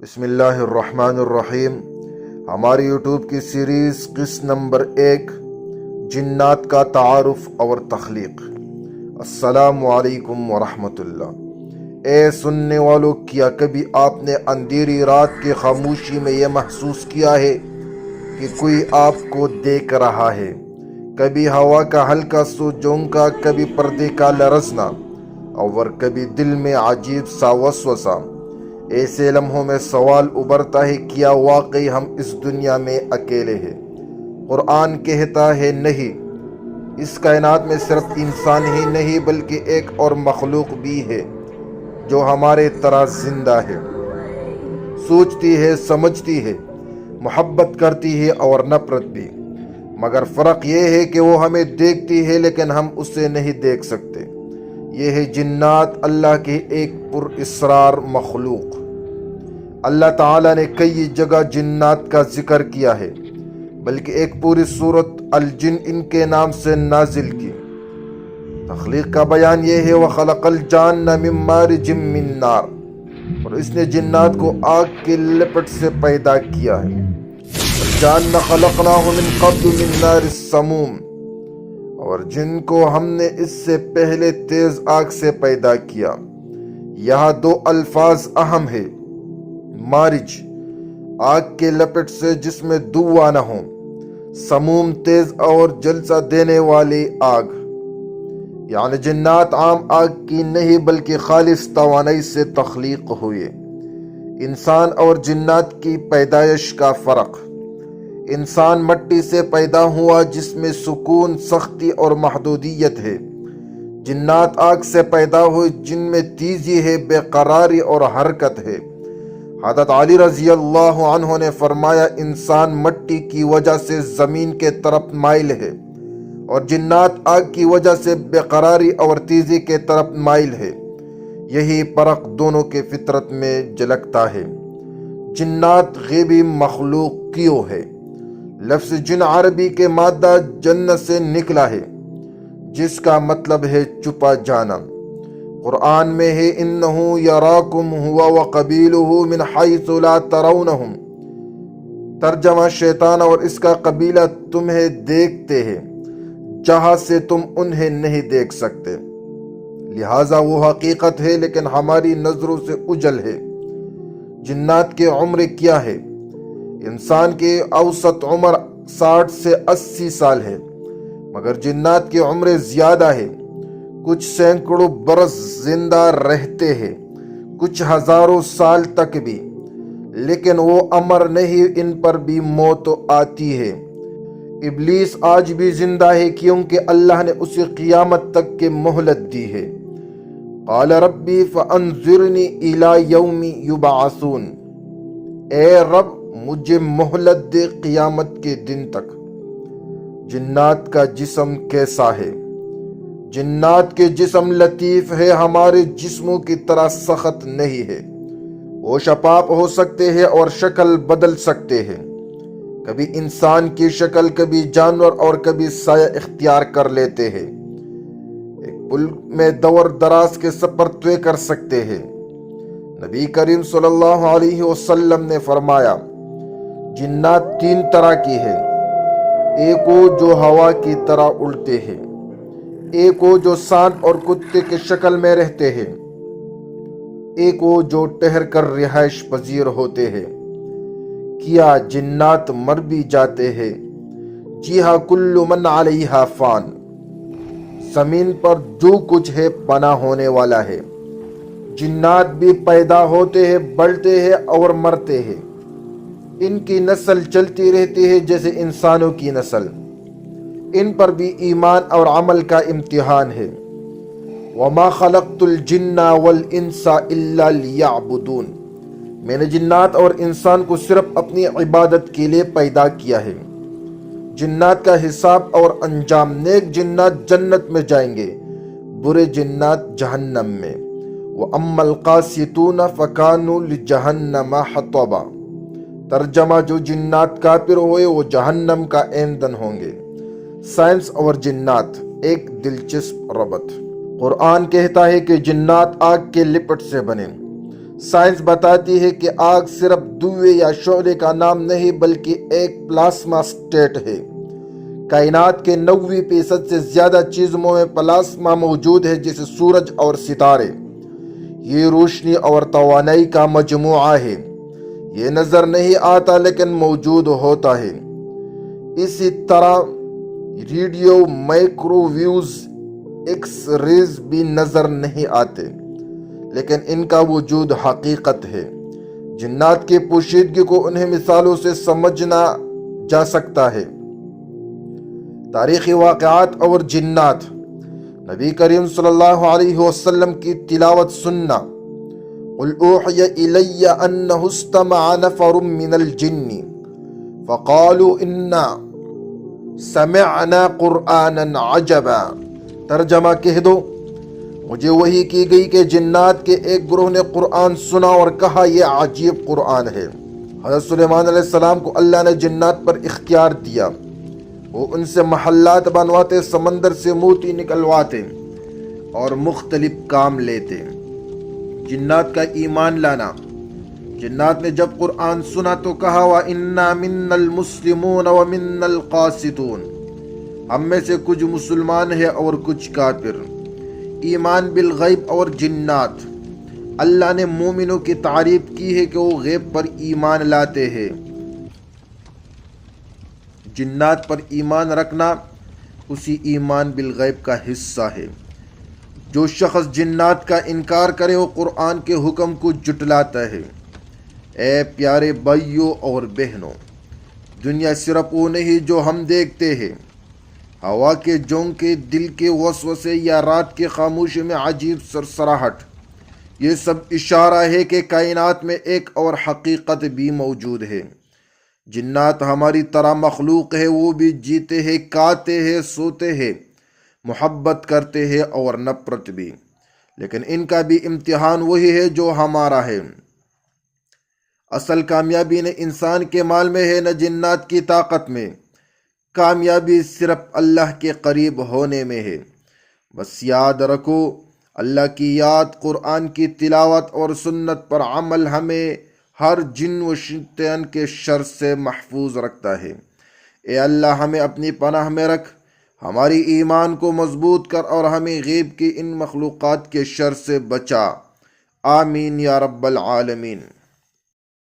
بسم اللہ الرحمن الرحیم۔ ہماری یوٹیوب کی سیریز قسط نمبر 1، جنات کا تعارف اور تخلیق۔ السلام علیکم ورحمۃ اللہ۔ اے سننے والوں، کیا کبھی آپ نے اندھیری رات کی خاموشی میں یہ محسوس کیا ہے کہ کوئی آپ کو دیکھ رہا ہے؟ کبھی ہوا کا ہلکا سا جھونکا، کبھی پردے کا لرزنا، اور کبھی دل میں عجیب سا وسوسہ۔ ایسے لمحوں میں سوال ابھرتا ہے، کیا واقعی ہم اس دنیا میں اکیلے ہیں؟ قرآن کہتا ہے نہیں، اس کائنات میں صرف انسان ہی نہیں بلکہ ایک اور مخلوق بھی ہے جو ہمارے طرح زندہ ہے، سوچتی ہے، سمجھتی ہے، محبت کرتی ہے اور نفرت بھی، مگر فرق یہ ہے کہ وہ ہمیں دیکھتی ہے لیکن ہم اسے نہیں دیکھ سکتے۔ یہ ہے جنات، اللہ کی ایک پر اسرار مخلوق۔ اللہ تعالیٰ نے کئی جگہ جنات کا ذکر کیا ہے، بلکہ ایک پوری سورت الجن ان کے نام سے نازل کی۔ تخلیق کا بیان یہ ہے، وَخَلَقَ الْجَانَّ مِن مَارِجٍ مِّن نَارٍ، اور اس نے جنات کو آگ کے لپٹ سے پیدا کیا ہے۔ الْجَانَّ خَلَقْنَاهُ مِن قَبْلُ مِن نَارِ السَّمُومِ، اور جن کو ہم نے اس سے پہلے تیز آگ سے پیدا کیا۔ یہاں دو الفاظ اہم ہیں، مارج آگ کے لپٹ سے جس میں دھواں نہ ہو، سموم تیز اور جلسہ دینے والی آگ، یعنی جنات عام آگ کی نہیں بلکہ خالص توانائی سے تخلیق ہوئے۔ انسان اور جنات کی پیدائش کا فرق۔ انسان مٹی سے پیدا ہوا جس میں سکون، سختی اور محدودیت ہے۔ جنات آگ سے پیدا ہوئے جن میں تیزی ہے، بے قراری اور حرکت ہے۔ حضرت علی رضی اللہ عنہ نے فرمایا، انسان مٹی کی وجہ سے زمین کے طرف مائل ہے اور جنات آگ کی وجہ سے بے قراری اور تیزی کے طرف مائل ہے۔ یہی فرق دونوں کے فطرت میں جھلکتا ہے۔ جنات غیبی مخلوق کیوں ہے؟ لفظ جن عربی کے مادہ جن سے نکلا ہے، جس کا مطلب ہے چھپا جانا۔ قرآن میں ہے، انہ یراکم ہوا وقبیلہ من حیث لا ترونہم۔ ترجمہ، شیطان اور اس کا قبیلہ تمہیں دیکھتے ہیں جہاں سے تم انہیں نہیں دیکھ سکتے، لہٰذا وہ حقیقت ہے لیکن ہماری نظروں سے اجل ہے۔ جنات کی عمر کیا ہے؟ انسان کی اوسط عمر 60 سے 80 سال ہے، مگر جنات کی عمر زیادہ ہے۔ کچھ سینکڑوں برس زندہ رہتے ہیں، کچھ ہزاروں سال تک بھی، لیکن وہ امر نہیں، ان پر بھی موت آتی ہے۔ ابلیس آج بھی زندہ ہے کیونکہ اللہ نے اسے قیامت تک کی مہلت دی ہے۔ قال ربی فانظرنی الی یوم یبعثون، اے رب مجھے مہلت دے قیامت کے دن تک۔ جنات کا جسم کیسا ہے؟ جنات کے جسم لطیف ہے، ہمارے جسموں کی طرح سخت نہیں ہے۔ وہ شفاف ہو سکتے ہیں اور شکل بدل سکتے ہیں، کبھی انسان کی شکل، کبھی جانور اور کبھی سایہ اختیار کر لیتے ہیں۔ ایک پل میں دور دراز کے سفر طے کر سکتے ہیں۔ نبی کریم صلی اللہ علیہ وسلم نے فرمایا، جنات 3 طرح کی ہیں، ایک وہ جو ہوا کی طرح اڑتے ہیں، ایک وہ جو سانپ اور کتے کے شکل میں رہتے ہیں، ایک وہ جو ٹھہر کر رہائش پذیر ہوتے ہیں۔ کیا جنات مر بھی جاتے ہیں؟ جی ہاں، کل من علیہا فان، زمین پر جو کچھ ہے فنا ہونے والا ہے۔ جنات بھی پیدا ہوتے ہیں، بڑھتے ہیں اور مرتے ہیں۔ ان کی نسل چلتی رہتی ہے جیسے انسانوں کی نسل۔ ان پر بھی ایمان اور عمل کا امتحان ہے۔ وَمَا خَلَقْتُ الْجِنَّ وَالْإِنسَ إِلَّا لِيَعْبُدُونَ، میں نے جنات اور انسان کو صرف اپنی عبادت کے لیے پیدا کیا ہے۔ جنات کا حساب اور انجام، نیک جنات جنت میں جائیں گے، برے جنات جہنم میں۔ وَأَمَّا الْقَاسِطُونَ فَكَانُوا لِجَهَنَّمَ حَطَبًا، ترجمہ، جو جنات کافر ہوئے وہ جہنم کا ایندھن ہوں گے۔ سائنس اور جنات ایک دلچسپ ربط۔ قرآن کہتا ہے کہ جنات آگ کے لپٹ سے بنے۔ سائنس بتاتی ہے کہ آگ صرف دھوئے یا شعلے کا نام نہیں بلکہ ایک پلازما اسٹیٹ ہے۔ کائنات کے 90% سے زیادہ چیزوں میں پلازما موجود ہے، جیسے سورج اور ستارے۔ یہ روشنی اور توانائی کا مجموعہ ہے۔ یہ نظر نہیں آتا لیکن موجود ہوتا ہے۔ اسی طرح radio, microwaves, X rays بھی نظر نہیں آتے لیکن ان کا وجود حقیقت ہے۔ جنات کی پوشیدگی کو انہیں مثالوں سے سمجھنا جا سکتا ہے۔ تاریخی واقعات اور جنات۔ نبی کریم صلی اللہ علیہ وسلم کی تلاوت سننا۔ قل اوحی الی انہ استمع نفر من الجن فقالوا انا سمعنا قرآنا عجبا۔ ترجمہ کہہ دو، مجھے وحی کی گئی کہ جنات کے ایک گروہ نے قرآن سنا اور کہا یہ عجیب قرآن ہے۔ حضرت سلیمان علیہ السلام کو اللہ نے جنات پر اختیار دیا۔ وہ ان سے محلات بنواتے، سمندر سے موتی نکلواتے اور مختلف کام لیتے۔ جنات کا ایمان لانا۔ جنات نے جب قرآن سنا تو کہا وَإِنَّا مِنَّا الْمُسْلِمُونَ وَمِنَّا الْقَاسِطُونَ، ہم میں سے کچھ مسلمان ہیں اور کچھ کافر۔ ایمان بالغیب اور جنات۔ اللہ نے مومنوں کی تعریف کی ہے کہ وہ غیب پر ایمان لاتے ہیں۔ جنات پر ایمان رکھنا اسی ایمان بالغیب کا حصہ ہے۔ جو شخص جنات کا انکار کرے وہ قرآن کے حکم کو جھٹلاتا ہے۔ اے پیارے بھائیوں اور بہنوں، دنیا صرف وہ نہیں جو ہم دیکھتے ہیں۔ ہوا کے جھونکے، دل کے وسوسے یا رات کے خاموشی میں عجیب سرسراہٹ، یہ سب اشارہ ہے کہ کائنات میں ایک اور حقیقت بھی موجود ہے۔ جنات ہماری طرح مخلوق ہے، وہ بھی جیتے ہیں، کھاتے ہیں، سوتے ہیں، محبت کرتے ہیں اور نفرت بھی، لیکن ان کا بھی امتحان وہی ہے جو ہمارا ہے۔ اصل کامیابی نہ انسان کے مال میں ہے نہ جنات کی طاقت میں، کامیابی صرف اللہ کے قریب ہونے میں ہے۔ بس یاد رکھو، اللہ کی یاد، قرآن کی تلاوت اور سنت پر عمل ہمیں ہر جن و شیطان کے شر سے محفوظ رکھتا ہے۔ اے اللہ، ہمیں اپنی پناہ میں رکھ، ہماری ایمان کو مضبوط کر اور ہمیں غیب کی ان مخلوقات کے شر سے بچا۔ آمین یا رب العالمین۔